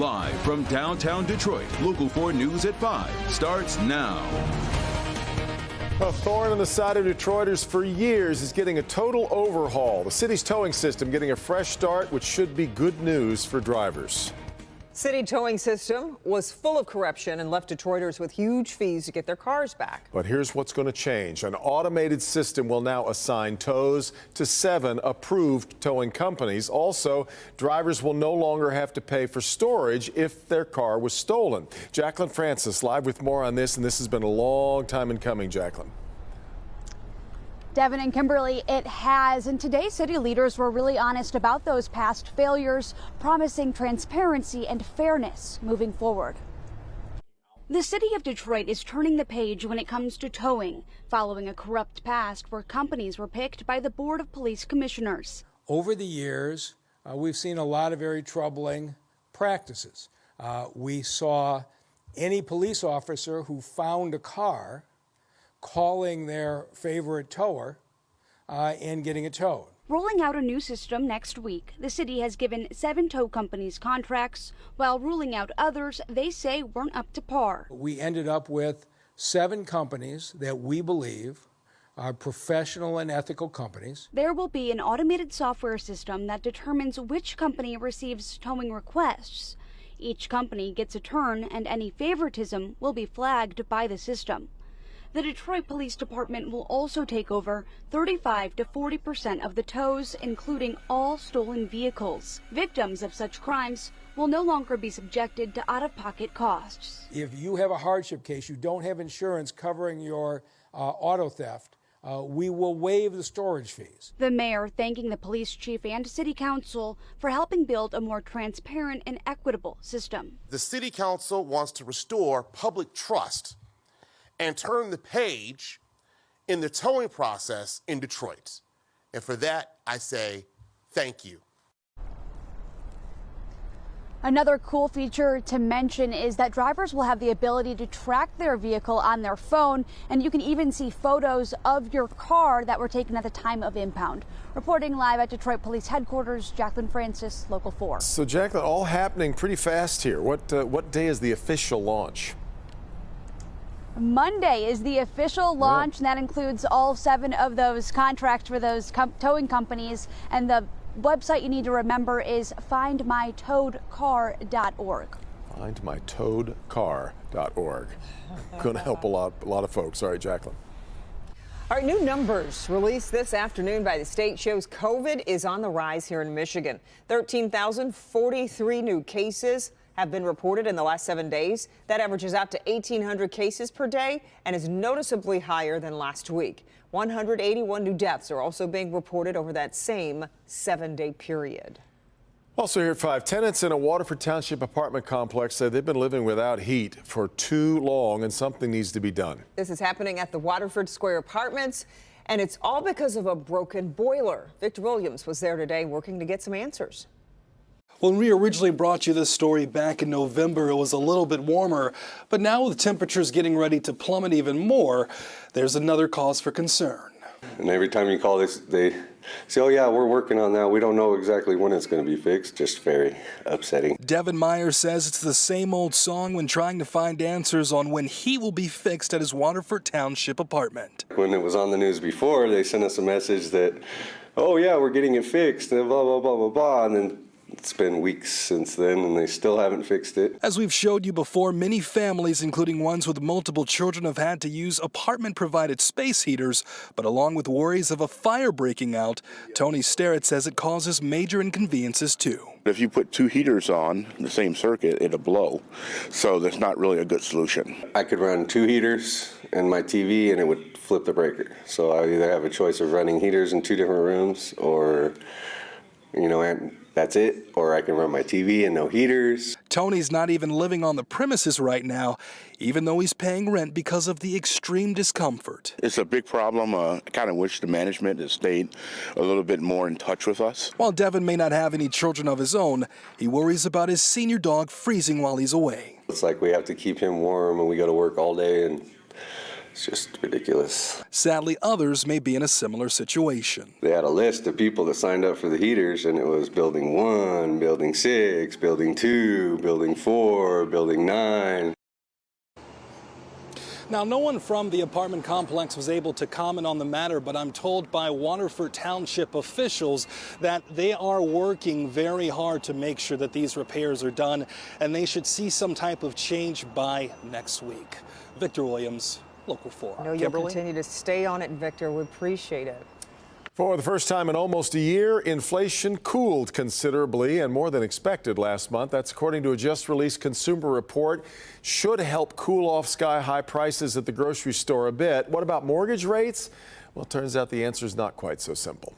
Live from downtown Detroit, Local 4 News at 5 starts now. A thorn in the side of Detroiters for years is getting a total overhaul. The city's towing system getting a fresh start, which should be good news for drivers. City towing system was full of corruption and left Detroiters with huge fees to get their cars back. But here's what's going to change. An automated system will now assign tows to 7 approved towing companies. Also, drivers will no longer have to pay for storage if their car was stolen. Jacqueline Francis live with more on this, and this has been a long time in coming, Jacqueline. Devin and Kimberly, it has, and today city leaders were really honest about those past failures, promising transparency and fairness moving forward. The city of Detroit is turning the page when it comes to towing, following a corrupt past where companies were picked by the Board of Police Commissioners. Over the years, we've seen a lot of very troubling practices. We saw any police officer who found a car calling their favorite tower and getting it towed. Rolling out a new system next week, the city has given 7 tow companies contracts, while ruling out others they say weren't up to par. We ended up with 7 companies that we believe are professional and ethical companies. There will be an automated software system that determines which company receives towing requests. Each company gets a turn, and any favoritism will be flagged by the system. The Detroit Police Department will also take over 35 to 40% of the tows, including all stolen vehicles. Victims of such crimes will no longer be subjected to out-of-pocket costs. If you have a hardship case, you don't have insurance covering your auto theft, we will waive the storage fees. The mayor thanking the police chief and city council for helping build a more transparent and equitable system. The city council wants to restore public trust and turn the page in the towing process in Detroit. And for that, I say thank you. Another cool feature to mention is that drivers will have the ability to track their vehicle on their phone, and you can even see photos of your car that were taken at the time of impound. Reporting live at Detroit Police Headquarters, Jacqueline Francis, Local 4. So, Jacqueline, all happening pretty fast here. What day is the official launch? Monday is the official launch, and that includes all 7 of those contracts for those towing companies. And the website you need to remember is findmytowedcar.org. Findmytowedcar.org. Going to help a lot of folks. All right, Jacqueline. All right, new numbers released this afternoon by the state shows COVID is on the rise here in Michigan. 13,043 new cases have been reported in the last 7 days. That averages out to 1,800 cases per day and is noticeably higher than last week. 181 new deaths are also being reported over that same 7-day period. Also here at 5, tenants in a Waterford Township apartment complex say they've been living without heat for too long and something needs to be done. This is happening at the Waterford Square Apartments, and it's all because of a broken boiler. Victor Williams was there today working to get some answers. When we originally brought you this story back in November, it was a little bit warmer, but now with temperatures getting ready to plummet even more, there's another cause for concern. And every time you call this, they say, oh yeah, we're working on that. We don't know exactly when it's going to be fixed. Just very upsetting. Devin Meyer says it's the same old song when trying to find answers on when he will be fixed at his Waterford Township apartment. When it was on the news before, they sent us a message that, oh yeah, we're getting it fixed, and blah, blah, blah, blah, blah, and then it's been weeks since then, and they still haven't fixed it. As we've showed you before, many families, including ones with multiple children, have had to use apartment-provided space heaters. But along with worries of a fire breaking out, Tony Starrett says it causes major inconveniences too. If you put 2 heaters on the same circuit, it'll blow. So that's not really a good solution. I could run 2 heaters and my TV, and it would flip the breaker. So I either have a choice of running heaters in 2 different rooms, or, and that's it, or I can run my TV and no heaters. Tony's not even living on the premises right now, even though he's paying rent because of the extreme discomfort. It's a big problem. I kind of wish the management had stayed a little bit more in touch with us. While Devin may not have any children of his own, he worries about his senior dog freezing while he's away. It's like we have to keep him warm, and we go to work all day, and It's just ridiculous. Sadly, others may be in a similar situation. They had a list of people that signed up for the heaters, and it was building 1, building 6, building 2, building 4, building 9. Now, no one from the apartment complex was able to comment on the matter, but I'm told by Waterford Township officials that they are working very hard to make sure that these repairs are done, and they should see some type of change by next week. Victor Williams, Local 4. I know you'll Kimberly? continue to stay on it, Victor. We appreciate it. For the first time in almost a year, inflation cooled considerably and more than expected last month. That's according to a just-released consumer report. Should help cool off sky-high prices at the grocery store a bit. What about mortgage rates? Well, it turns out the answer is not quite so simple.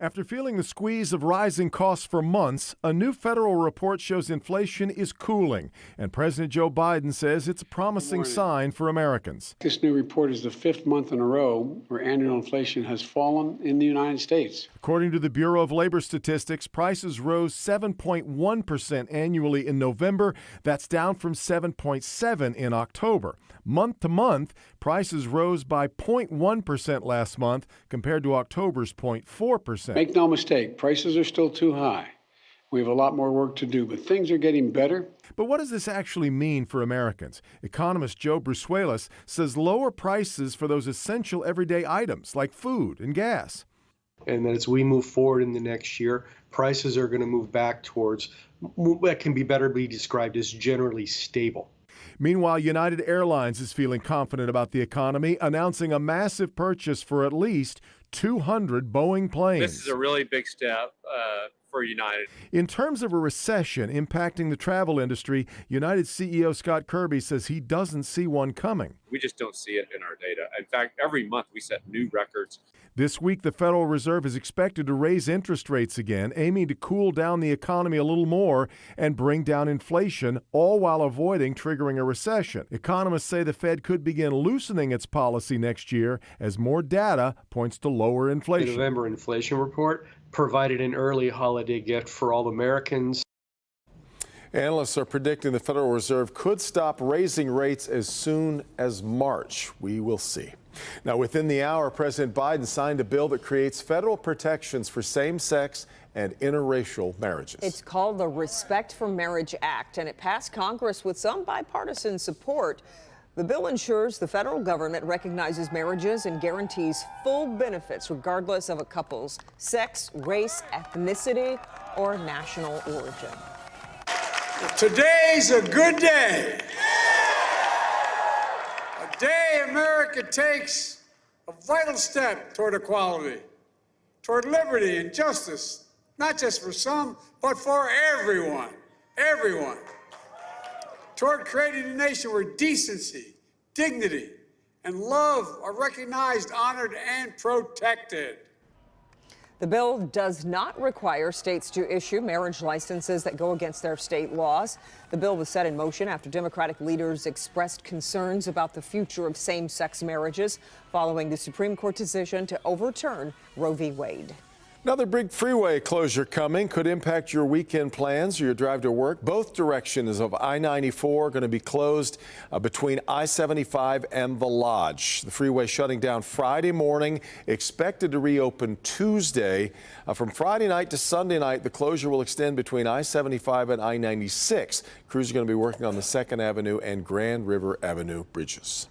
After feeling the squeeze of rising costs for months, a new federal report shows inflation is cooling, and President Joe Biden says it's a promising sign for Americans. This new report is the 5th month in a row where annual inflation has fallen in the United States. According to the Bureau of Labor Statistics, prices rose 7.1% annually in November. That's down from 7.7% in October. Month to month, prices rose by 0.1% last month compared to October's 0.4%. Make no mistake, prices are still too high. We have a lot more work to do, but things are getting better. But what does this actually mean for Americans? Economist Joe Brusuelas says lower prices for those essential everyday items like food and gas. And that as we move forward in the next year, prices are going to move back towards what can be better be described as generally stable. Meanwhile, United Airlines is feeling confident about the economy, announcing a massive purchase for at least 200 Boeing planes. This is a really big step for United. In terms of a recession impacting the travel industry, United CEO Scott Kirby says he doesn't see one coming. We just don't see it in our data. In fact, every month we set new records. This week, the Federal Reserve is expected to raise interest rates again, aiming to cool down the economy a little more and bring down inflation, all while avoiding triggering a recession. Economists say the Fed could begin loosening its policy next year as more data points to lower inflation. The November inflation report provided an early holiday gift for all Americans. Analysts are predicting the Federal Reserve could stop raising rates as soon as March. We will see. Now, within the hour, President Biden signed a bill that creates federal protections for same-sex and interracial marriages. It's called the Respect for Marriage Act, and it passed Congress with some bipartisan support. The bill ensures the federal government recognizes marriages and guarantees full benefits regardless of a couple's sex, race, ethnicity, or national origin. Today's a good day. A day America takes a vital step toward equality, toward liberty and justice, not just for some, but for everyone. Everyone. Toward creating a nation where decency, dignity, and love are recognized, honored, and protected. The bill does not require states to issue marriage licenses that go against their state laws. The bill was set in motion after Democratic leaders expressed concerns about the future of same-sex marriages following the Supreme Court decision to overturn Roe v. Wade. Another big freeway closure coming could impact your weekend plans or your drive to work. Both directions of I-94 are going to be closed between I-75 and the Lodge. The freeway shutting down Friday morning, expected to reopen Tuesday. From Friday night to Sunday night, the closure will extend between I-75 and I-96. Crews are going to be working on the 2nd Avenue and Grand River Avenue bridges.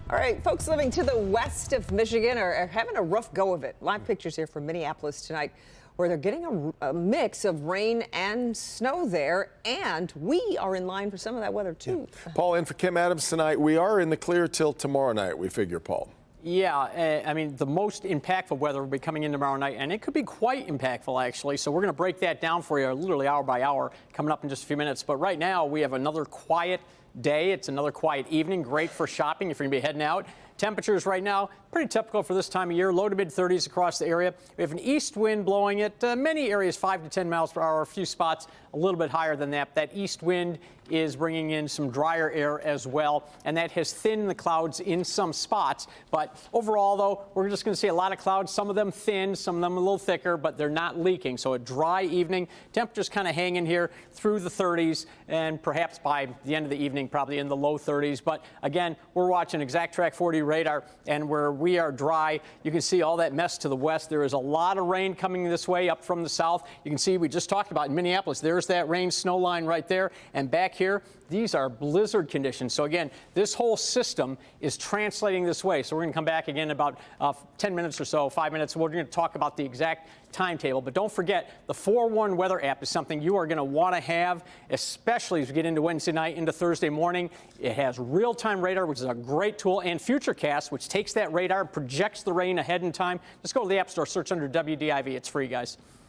All right, folks living to the west of Michigan are having a rough go of it. Live pictures here from Minneapolis tonight, where they're getting a mix of rain and snow there, and we are in line for some of that weather, too. Yeah. Paul, in for Kim Adams tonight. We are in the clear till tomorrow night, we figure, Paul. Yeah, I mean, the most impactful weather will be coming in tomorrow night, and it could be quite impactful, actually. So we're going to break that down for you literally hour by hour coming up in just a few minutes. But right now, we have another quiet day. It's another quiet evening. Great for shopping if you're going to be heading out. Temperatures right now, pretty typical for this time of year, low to mid 30s across the area. We have an east wind blowing at many areas 5 to 10 miles per hour, a few spots a little bit higher than that. That east wind is bringing in some drier air as well, and that has thinned the clouds in some spots. But overall, though, we're just going to see a lot of clouds, some of them thin, some of them a little thicker, but they're not leaking. So a dry evening, temperatures kind of hanging here through the 30s, and perhaps by the end of the evening, probably in the low 30s. But again, we're watching Exact Track 40 radar, and where we are dry, you can see all that mess to the west. There is a lot of rain coming this way up from the south. You can see we just talked about in Minneapolis, there's that rain snow line right there. And back here, these are blizzard conditions. So again, this whole system is translating this way. So we're going to come back again in about 10 minutes or so, 5 minutes. We're going to talk about the exact timetable. But don't forget, the 4-1 weather app is something you are going to want to have, especially as we get into Wednesday night, into Thursday morning. It has real-time radar, which is a great tool, and Futurecast, which takes that radar and projects the rain ahead in time. Just go to the App Store, search under WDIV. It's free, guys.